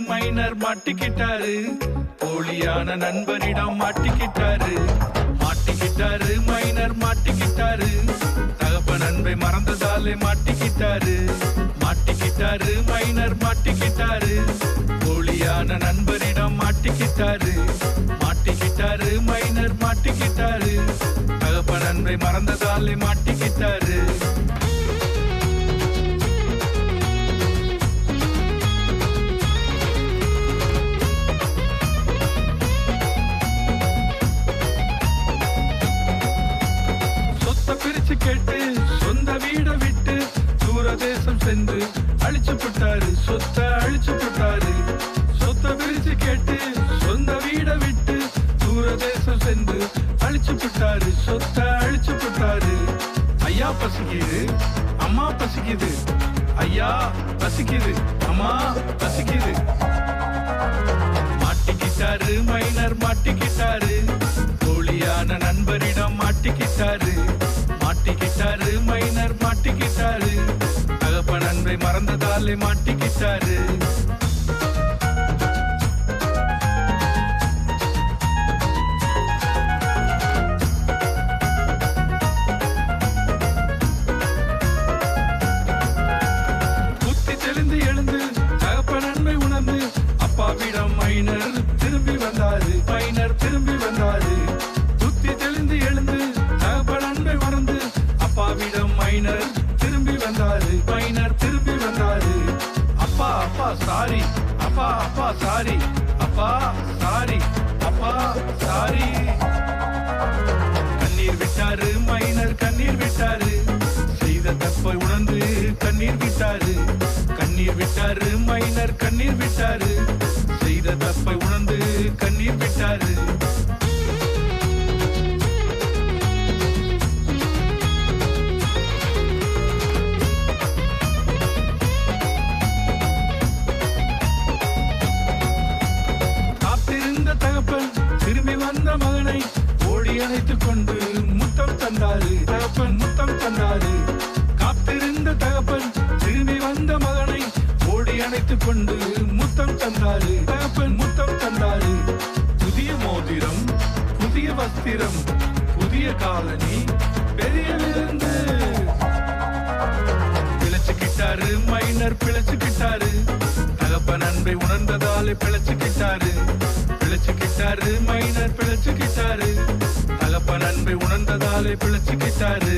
Minor மாட்டிக்கிட்டாரு. போலியான நண்பனிடம் மாட்டிக்கிட்டாரு. மாட்டிக்கிட்டாரு minor மாட்டிக்கிட்டாரு. தகப்பன் அன்பை மறந்ததாலே மாட்டிக்கிட்டாரு. மாட்டிக்கிட்டாரு மைனர் மாட்டிக்கிட்டாரு. போலியான நண்பனிடம் மாட்டிக்கிட்டாரு. மாட்டிக்கிட்டாரு மைனர் மாட்டிக்கிட்டாரு. தகப்பன் அன்பை மறந்ததாலே மாட்டிக்கிட்டாரு. பிரிச்சு கேட்டு சொந்த வீட விட்டு தூரதேசம் சென்று அழிச்சு போட்டாரு. சொத்த அழிச்சு போட்டாரு. சொத்த பிரிச்சு கேட்டு சொந்த வீட விட்டு தூரதேசம் சென்று அழிச்சு போட்டாரு. சொத்த அழிச்சு போட்டாரு. ஐயா பசிக்குது, அம்மா பசிக்குது. ஐயா பசிக்குது, அம்மா பசிக்குது. மாட்டிக்கிட்டாரு மைனர் மாட்டிக்கிட்டாரு. போலியான நண்பரிடம் மாட்டிக்கிட்டாரு. மாட்டிக்கிட்டாரு மைனர் மாட்டிக்கிட்டாரு. தகப்பன் அன்பை மறந்ததாலே மாட்டிக்கிட்டாரு. புத்தி தெளிந்து எழுந்து தகப்பன் அன்பை உணர்ந்து அப்பாவிடம் மைனர் திரும்பி வந்தாரு. மைனர் திரும்பி வந்தாரு. புத்தி தெளிந்து எழுந்து தகப்பன் அன்பை உணர்ந்து அப்பாவிடம் மைனர் திரும்பி வந்தாரு. மைனர் திரும்பி வந்தாரு. அப்பா அப்பா சாரி, அப்பா அப்பா சாரி, அப்பா சாரி, அப்பா சாரி. கண்ணீர் விட்டாரு மைனர் கண்ணீர் விட்டாரு. செய்த தப்பை உணர்ந்து கண்ணீர் விட்டாரு. கண்ணீர் விட்டாரு மைனர் கண்ணீர் விட்டாரு. செய்த தப்பை உணர்ந்து கண்ணீர் விட்டாரு. தகப்பன் திரும்பி வந்த மகனை ஓடி அணைத்துக் கொண்டு முத்தம் தந்தாரு. தகப்பன் முத்தம் தந்தாரு. காத்திருந்த தகப்பன் திரும்பி வந்த மகனை ஓடி அணைத்துக் கொண்டு முத்தம் தந்தாரு. தகப்பன் முத்தம் தந்தாரு. புதிய மோதிரம், புதிய வஸ்திரம், புதிய காலனி, பெரிய விருந்து. பிழைச்சுக்கிட்டாரு மைனர் பிழைச்சுக்கிட்டாரு. தகப்பன் அன்பை உணர்ந்ததாலே பிழைச்சுக்கிட்டாரு. பிழைச்சுக்கிட்டாரு மைனர் பிழைச்சுக்கிட்டாரு. தகப்பன் அன்பை உணர்ந்ததாலே பிழைச்சுக்கிட்டாரு.